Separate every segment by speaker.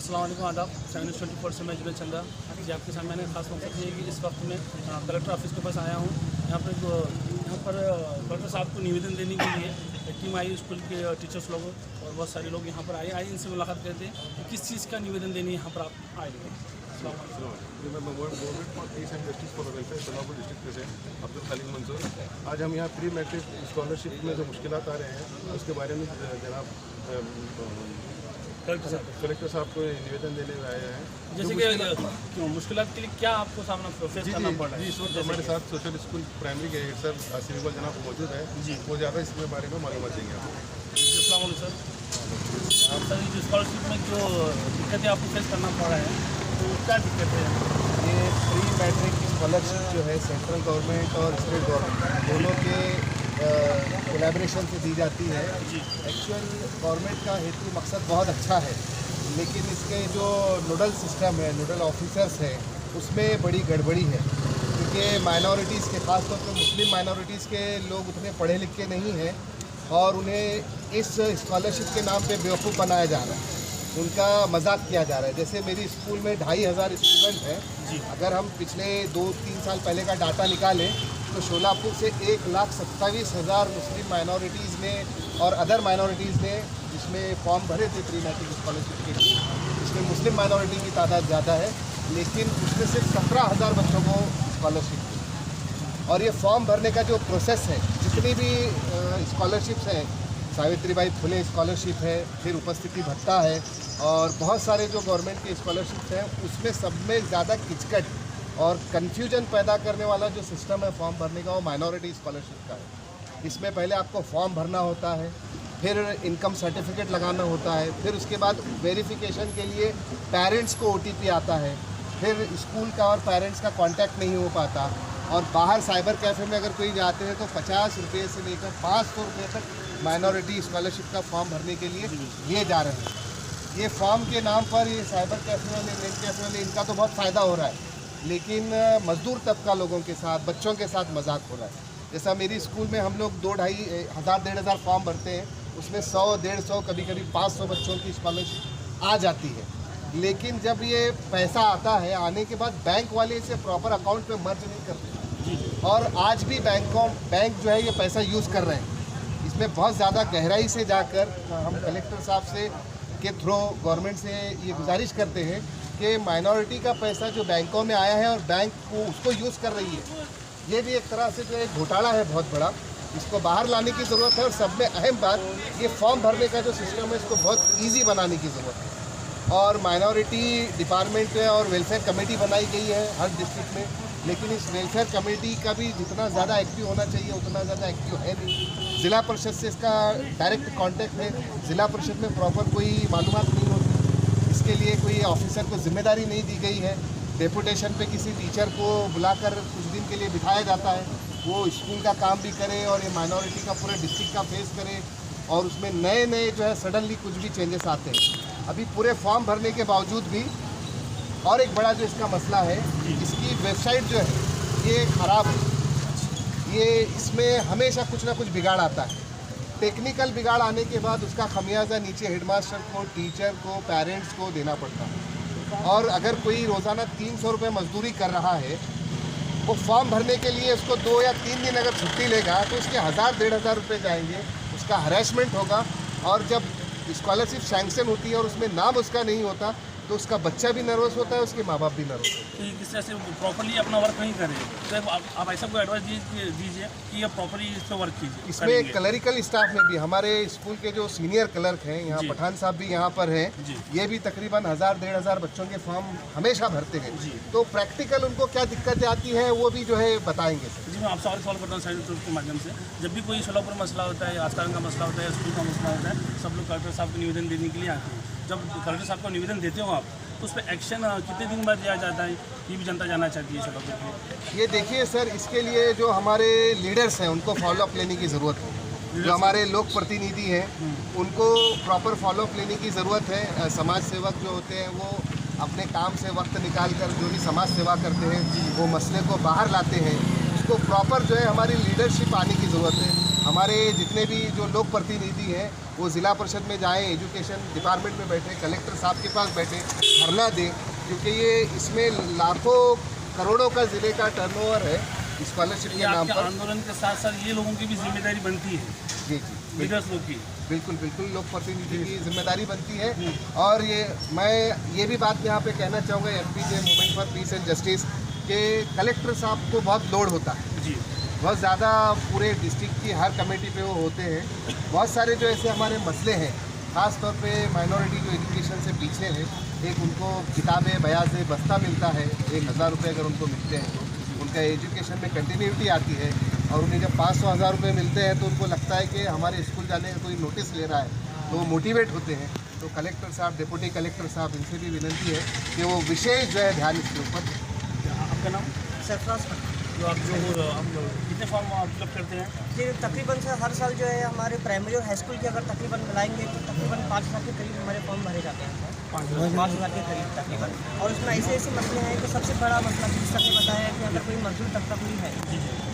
Speaker 1: अस्सलाम वालेकुम आदाब। 724 से मैं जुनेद चंदा जी आपके सामने। मैंने खास मकसद ये है कि इस वक्त में कलेक्टर ऑफिस के पास आया हूँ। यहाँ पर कलेक्टर साहब को निवेदन देने के लिए एक टीम आई, स्कूल के टीचर्स लोग और बहुत सारे लोग यहाँ पर आए इनसे मुलाकात करते हैं कि किस चीज़ का निवेदन देने यहाँ पर आप आए हैं।
Speaker 2: Government for peace and justice for welfare Solapur district president Abdul Khalil Mansoor. आज हम यहाँ प्री मैट्रिक स्कॉलरशिप में जो मुश्किलात आ रहे हैं उसके बारे में जनाब कलेक्टर साहब को निवेदन देने में आए हैं।
Speaker 1: जैसे कि मुश्किलात के लिए क्या आपको सामना फेस करना पड़ रहा है?
Speaker 2: जी इस वक्त हमारे साथ सोशल स्कूल प्राइमरी के हेड सर आसिफ इकबाल जनाब मौजूद है जी, वो ज़्यादा इसके बारे में मालूमात देंगे आपको।
Speaker 1: अस्सलाम वालेकुम सर। सर जो स्कॉलरशिप में जो दिक्कतें आपको फेस करना पड़ रहा है तो क्या दिक्कत है?
Speaker 3: ये प्री मैट्रिक स्कॉलरशिप जो है सेंट्रल गवर्नमेंट और स्टेट गवर्नमेंट दोनों के कोलैबोरेशन से दी जाती है। एक्चुअल गवर्नमेंट का हेतु मकसद बहुत अच्छा है, लेकिन इसके जो नोडल सिस्टम है, नोडल ऑफिसर्स है, उसमें बड़ी गड़बड़ी है। क्योंकि माइनॉरिटीज़ के ख़ासतौर पर मुस्लिम माइनॉरिटीज़ के लोग उतने पढ़े लिखे नहीं हैं और उन्हें इस स्कॉलरशिप के नाम पे बेवकूफ़ बनाया जा रहा है, उनका मजाक किया जा रहा है। जैसे मेरी स्कूल में 2500 स्टूडेंट हैं। अगर हम पिछले 2-3 साल पहले का डाटा निकालें तो शोलापुर से 1,27,000 मुस्लिम माइनॉरिटीज़ ने और अदर माइनॉरिटीज़ ने जिसमें फॉर्म भरे थे प्री मैट्रिक स्कॉलरशिप के लिए, इसमें मुस्लिम माइनॉरिटी की तादाद ज़्यादा है, लेकिन उसमें सिर्फ 17,000 बच्चों को स्कॉलरशिप दी। और ये फॉर्म भरने का जो प्रोसेस है, जितनी भी स्कॉलरशिप्स हैं, सावित्रीबाई फुले स्कॉलरशिप है, फिर उपस्थिति भत्ता है और बहुत सारे जो गवर्नमेंट के स्कॉलरशिप्स हैं, उसमें सब में ज़्यादा किचकट और कन्फ्यूजन पैदा करने वाला जो सिस्टम है फॉर्म भरने का, वो माइनॉरिटी स्कॉलरशिप का है। इसमें पहले आपको फॉर्म भरना होता है, फिर इनकम सर्टिफिकेट लगाना होता है, फिर उसके बाद वेरिफिकेशन के लिए पेरेंट्स को OTP आता है, फिर स्कूल का और पेरेंट्स का कांटेक्ट नहीं हो पाता, और बाहर साइबर कैफ़े में अगर कोई जाते हैं तो 50 रुपये से लेकर 500 रुपये तक माइनॉरिटी स्कॉलरशिप का फॉर्म भरने के लिए लिए जा रहे हैं। ये फॉर्म के नाम पर ये साइबर कैफ़े वाले, नेट कैफ़े वाले, इनका तो बहुत फ़ायदा हो रहा है, लेकिन मज़दूर तबका लोगों के साथ, बच्चों के साथ मजाक हो रहा है। जैसा मेरी स्कूल में हम लोग 2,500-1,500 फॉर्म भरते हैं, उसमें 100-150 कभी-कभी 500 बच्चों की स्कॉलरशिप आ जाती है। लेकिन जब ये पैसा आता है, आने के बाद बैंक वाले इसे प्रॉपर अकाउंट में मर्ज नहीं करते, और आज भी बैंक जो है ये पैसा यूज़ कर रहे हैं। इसमें बहुत ज़्यादा गहराई से जाकर हम कलेक्टर साहब से के थ्रू गवर्नमेंट से ये गुजारिश करते हैं कि माइनॉरिटी का पैसा जो बैंकों में आया है और बैंक को उसको यूज़ कर रही है, ये भी एक तरह से जो एक घोटाला है बहुत बड़ा, इसको बाहर लाने की ज़रूरत है। और सब में अहम बात, ये फॉर्म भरने का जो सिस्टम है इसको बहुत ईजी बनाने की ज़रूरत है। और माइनॉरिटी डिपार्टमेंट और वेलफेयर कमेटी बनाई गई है हर डिस्ट्रिक्ट में, लेकिन इस वेलफेयर कमेटी का भी जितना ज़्यादा एक्टिव होना चाहिए उतना ज़्यादा एक्टिव है नहीं। ज़िला परिषद से इसका डायरेक्ट कांटेक्ट है, ज़िला परिषद में प्रॉपर कोई मालूमात नहीं होती, इसके लिए कोई ऑफिसर को जिम्मेदारी नहीं दी गई है। डेपुटेशन पे किसी टीचर को बुलाकर कुछ दिन के लिए बिठाया जाता है, वो स्कूल का काम भी करे और ये माइनॉरिटी का पूरे डिस्ट्रिक्ट का फेस करे, और उसमें नए जो है सडनली कुछ भी चेंजेस आते हैं। अभी पूरे फॉर्म भरने के बावजूद भी, और एक बड़ा जो इसका मसला है, इसकी वेबसाइट जो है ये ख़राब है, ये इसमें हमेशा कुछ ना कुछ बिगाड़ आता है। टेक्निकल बिगाड़ आने के बाद उसका खमियाजा नीचे हेडमास्टर को, टीचर को, पेरेंट्स को देना पड़ता है। और अगर कोई रोज़ाना 300 रुपये मजदूरी कर रहा है, वो फॉर्म भरने के लिए उसको 2 या 3 दिन अगर छुट्टी लेगा तो उसके 1,000-1,500 रुपये जाएंगे, उसका हरेसमेंट होगा। और जब स्कॉलरशिप सैंक्शन होती है और उसमें नाम उसका नहीं होता तो उसका बच्चा भी नर्वस होता है, उसके माँ बाप भी नर्वस होते हैं।
Speaker 1: तो किस तरह से प्रॉपर्ली अपना वर्क नहीं करें, तो आप ऐसा कोई एडवाइस दीजिए कि ये प्रॉपर्ली इस पर वर्क कीजिए।
Speaker 3: इसमें क्लरिकल स्टाफ में भी हमारे स्कूल के जो सीनियर क्लर्क हैं, यहाँ पठान साहब भी यहाँ पर हैं, ये भी तकरीबन 1,000-1,500 बच्चों के फॉर्म हमेशा भरते हैं। तो प्रैक्टिकल उनको क्या दिक्कतें आती है वो भी जो है बताएंगे।
Speaker 1: जी मैं आपसे और सवाल करता हूँ साइड के माध्यम से। जब भी कोई सोलापुर मसला होता है, आस्कान का मसला होता है, स्कूल का मसला होता है, सब लोग कलेक्टर साहब को निवेदन देने के लिए आते हैं। जब कलेक्टर साहब को निवेदन देते हो आप, तो उस पर एक्शन कितने दिन बाद लिया जाता है, ये भी जनता जानना चाहती है सोलापुर में।
Speaker 3: ये देखिए सर, इसके लिए जो हमारे लीडर्स हैं उनको फॉलोअप लेने की ज़रूरत है। जो हमारे लोक प्रतिनिधि हैं उनको प्रॉपर फॉलोअप लेने की ज़रूरत है। समाज सेवक जो होते हैं वो अपने काम से वक्त निकाल कर जो भी समाज सेवा करते हैं वो मसले को बाहर लाते हैं। उसको प्रॉपर जो है हमारी लीडरशिप आने की ज़रूरत है। हमारे जितने भी जो लोक प्रतिनिधि हैं वो ज़िला परिषद में जाएं, एजुकेशन डिपार्टमेंट में बैठे, कलेक्टर साहब के पास बैठे, धरना दें, क्योंकि ये इसमें लाखों करोड़ों का ज़िले का टर्नओवर है स्कॉलरशिप के नाम पर।
Speaker 1: आंदोलन के साथ साथ ये लोगों की भी जिम्मेदारी बनती है,
Speaker 3: जी जी,
Speaker 1: लीडर्स लोग की।
Speaker 3: बिल्कुल बिल्कुल, लोक प्रतिनिधि की जिम्मेदारी बनती है। और मैं ये भी बात यहाँ पे कहना चाहूँगा MPJ movement for peace and justice के कलेक्टर साहब को बहुत लोड होता है
Speaker 1: जी,
Speaker 3: बहुत ज़्यादा, पूरे डिस्ट्रिक्ट की हर कमेटी पे वो होते हैं। बहुत सारे जो ऐसे हमारे मसले हैं, ख़ास तौर पे माइनॉरिटी जो एजुकेशन से पीछे है, एक उनको किताबें बयाज बस्ता मिलता है, 1000 रुपये अगर उनको मिलते हैं तो उनका एजुकेशन में कंटिन्यूटी आती है, और उन्हें जब 500-1000 रुपये मिलते हैं तो उनको लगता है कि हमारे स्कूल जाने का कोई नोटिस ले रहा है, तो वो मोटिवेट होते हैं। तो कलेक्टर साहब, डिप्टी कलेक्टर साहब, इनसे भी विनती है कि वो विशेष जो है ध्यान इसके ऊपर।
Speaker 1: आपका नाम?
Speaker 4: सरफराज।
Speaker 1: जो आप कितने फॉर्म फिलअप करते हैं?
Speaker 4: ये तकरीबन से हर साल जो है हमारे प्राइमरी और हाई स्कूल के अगर तकरीबन मिलाएंगे तो तकरीबन 5000 के करीब हमारे फॉर्म भरे जाते हैं, 5000 के करीब तकरीबन। और उसमें ऐसे मसले हैं कि सबसे बड़ा मसला जिसका ने बताया है कि अगर कोई मजदूर तबका कोई है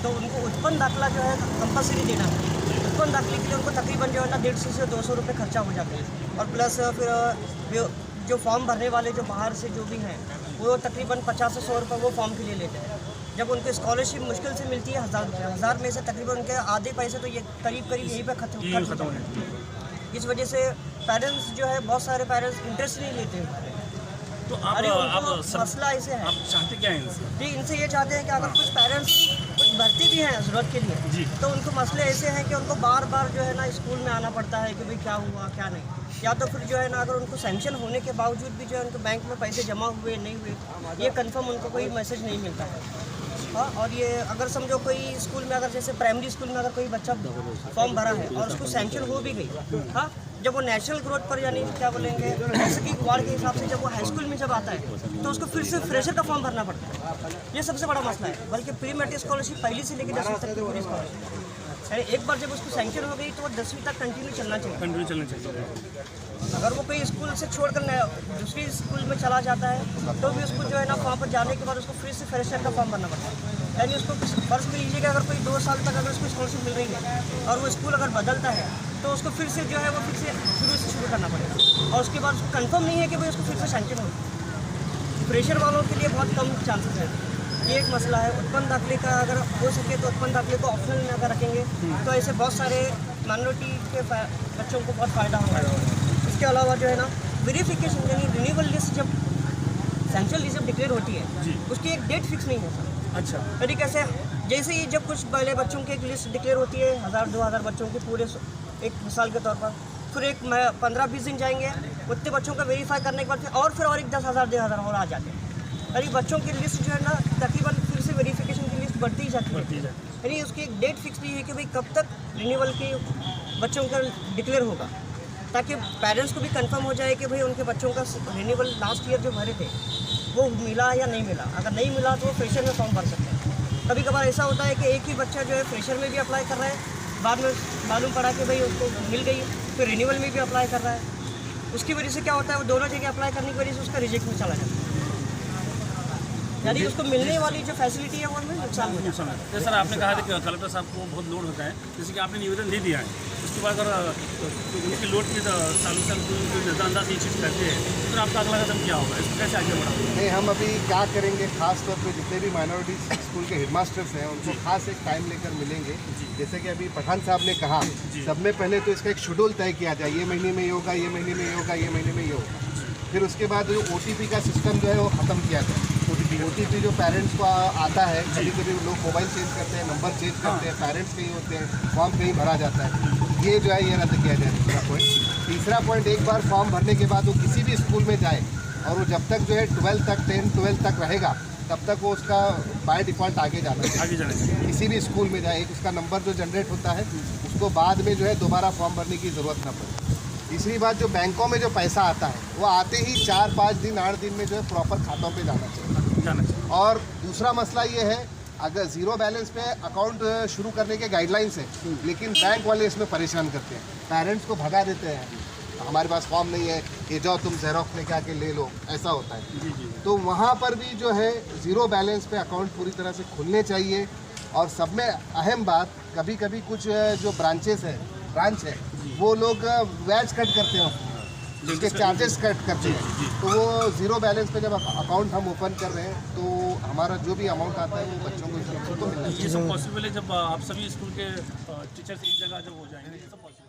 Speaker 4: तो उनको उत्पन्न दाखिला जो है कंपलसरी देना है। उत्पन्न दाखिले के लिए उनको तकरीबन जो है ना 150 से 200 रुपये खर्चा हो जाता है। और प्लस फिर जो फॉर्म भरने वाले जो बाहर से जो भी हैं वो तकरीबन 50 से 100 रुपये वो फॉर्म के लिए लेते हैं। जब उनकी स्कॉलरशिप मुश्किल से मिलती है 1000 में से तकरीबन उनके आधे पैसे तो ये करीब यहीं पे खत्म हो जाते हैं। इस वजह से पेरेंट्स जो है, बहुत सारे पेरेंट्स इंटरेस्ट नहीं लेते हैं।
Speaker 1: तो
Speaker 4: अरे उनको मसला ऐसे है,
Speaker 1: आप चाहते क्या हैं इनसे?
Speaker 4: जी इनसे ये चाहते हैं कि अगर कुछ पेरेंट्स कुछ भर्ती भी हैं ज़रूरत के लिए, तो उनको मसले ऐसे हैं कि उनको बार बार जो है ना स्कूल में आना पड़ता है कि भाई क्या हुआ क्या नहीं, या तो फिर जो है ना अगर उनको सैंक्शन होने के बावजूद भी जो है उनको बैंक में पैसे जमा हुए नहीं हुए, ये कंफर्म उनको कोई मैसेज नहीं मिलता है। हाँ, और ये अगर समझो कोई स्कूल में, अगर जैसे प्राइमरी स्कूल में अगर कोई बच्चा फॉर्म भरा है और उसको सैंक्शन हो भी गई, हाँ, जब वो नेशनल ग्रोथ पर यानी क्या बोलेंगे की वार्ड के हिसाब से जब वो हाई स्कूल में जब आता है तो उसको फिर से फ्रेशर का फॉर्म भरना पड़ता है। ये सबसे बड़ा मसला है। बल्कि प्री मेट्रिक स्कॉलरशिप पहली से लेकर 10वीं तक की पूरी स्कॉलरशिप, यानी एक बार जब उसको सैंक्शन हो गई तो वो 10वीं तक कंटिन्यू चलना चाहिए। अगर वो कोई स्कूल से छोड़कर दूसरी स्कूल में चला जाता है तो भी उसको जो है ना वहाँ पर जाने के बाद उसको फिर से फ्रेशर का फॉर्म भरना पड़ता है। यानी उसको फर्ज कर लीजिए कि अगर कोई 2 साल तक अगर उसको स्कॉलरशिप मिल रही है और वो स्कूल अगर बदलता है तो उसको फिर से जो है वो फिर से शुरू करना पड़ेगा, और उसके बाद उसको कंफर्म नहीं है कि भाई उसको फिर से सैंक्शन हो। फ्रेशर वालों के लिए बहुत कम चांसेस है। ये एक मसला है। उत्पन्न दाखिले का अगर हो सके तो उत्पन्न दाखिले को ऑप्शनल में अगर रखेंगे तो ऐसे बहुत सारे माइनॉरिटी के बच्चों को बहुत फ़ायदा होगा। इसके अलावा जो है ना वेरिफिकेशन यानी रिन्यूअल लिस्ट जब सेंट्रल लिस्ट डिक्लेयर होती है उसकी एक डेट फिक्स नहीं है सर।
Speaker 1: अच्छा,
Speaker 4: तरीके से जैसे ही जब कुछ पहले बच्चों की एक लिस्ट डिक्लेयर होती है 1000-2000 बच्चों की पूरे एक मिसाल के तौर पर, फिर एक 15-20 दिन जाएंगे उतने बच्चों का वेरीफाई करने के बाद फिर और एक 10,000-2,000 और आ जाते हैं। यानी बच्चों की लिस्ट जो है ना तकरीबन फिर से वेरिफिकेशन की लिस्ट बढ़ती ही जाती है। यानी उसकी एक डेट फिक्स नहीं है कि भाई कब तक रिन्यूअल के बच्चों का डिक्लेयर होगा, ताकि पेरेंट्स को भी कंफर्म हो जाए कि भाई उनके बच्चों का रिन्यूअल लास्ट ईयर जो भरे थे वो मिला या नहीं मिला। अगर नहीं मिला तो वो फ्रेशर में फॉर्म भर सकते हैं। कभी कभार ऐसा होता है कि एक ही बच्चा जो है फ्रेशर में भी अप्लाई कर रहा है, बाद में मालूम पड़ा कि भाई उसको मिल गई, फिर रिन्यूअल में भी अप्लाई कर रहा है। उसकी वजह से क्या होता है, वो दोनों जगह अप्लाई करने की वजह से उसका रिजेक्ट में चला जाता है। यानी उसको मिलने वाली जो फैसिलिटी है वो हमें नुकसान हो जाता है।
Speaker 1: जैसे सर आपने कहा था कि कलेक्टर साहब को बहुत लोड होता है, जैसे कि आपने निवेदन दे दिया है, उसके बाद अगर उनकी लोड की सालों नज़रअंदाज ये चीज़ करते हैं तो फिर आपका अगला कदम क्या होगा, इसको कैसे आगे बढ़ाओगे?
Speaker 3: नहीं, हम अभी क्या करेंगे, खास तौर पे जितने भी माइनॉरिटी स्कूल के हेडमास्टर्स हैं उनको खास एक टाइम लेकर मिलेंगे। जैसे कि अभी पठान साहब ने कहा, सब में पहले तो इसका एक शेड्यूल तय किया जाए, ये महीने में ये होगा, ये महीने में ये होगा, ये महीने में ये होगा। फिर उसके बाद जो OTP का सिस्टम जो है वो ख़त्म किया जाए। OTP जो पेरेंट्स को आता है, कभी कभी लोग मोबाइल चेंज करते हैं, नंबर चेंज करते हैं, पेरेंट्स कहीं होते हैं, फॉर्म कहीं भरा जाता है, ये जो है ये रद्द किया जाए। दूसरा पॉइंट। तीसरा पॉइंट, एक बार फॉर्म भरने के बाद वो किसी भी स्कूल में जाए और वो जब तक जो है 12 तक 10-12 तक रहेगा तब तक वो उसका बाय डिफ़ॉल्ट आगे जाना चाहिए। किसी भी स्कूल में जाए, एक उसका नंबर जो जनरेट होता है उसको बाद में जो है दोबारा फॉर्म भरने की ज़रूरत न पड़े। तीसरी बात, जो बैंकों में जो पैसा आता है वो आते ही 4-5 दिन 8 दिन में जो है प्रॉपर खातों पे जाना चाहिए। और दूसरा मसला ये है, अगर ज़ीरो बैलेंस पे अकाउंट शुरू करने के गाइडलाइंस हैं, लेकिन बैंक वाले इसमें परेशान करते हैं, पेरेंट्स को भगा देते हैं, हमारे पास फॉर्म नहीं है, ये जाओ तुम ज़ेरॉक्स लेके आके ले लो, ऐसा होता है। तो वहाँ पर भी जो है ज़ीरो बैलेंस पे अकाउंट पूरी तरह से खुलने चाहिए। और सब में अहम बात, कभी कभी कुछ जो ब्रांच है वो लोग ब्याज कट करते हैं, जिसके चार्जेस कट करते हैं, तो वो ज़ीरो बैलेंस पे जब अकाउंट हम ओपन कर रहे हैं तो हमारा जो भी अमाउंट आता है वो बच्चों को मिलता है।
Speaker 1: ये सब पॉसिबल है जब आप सभी स्कूल के टीचर्स एक जगह जब हो जाएंगे, ये सब पॉसिबल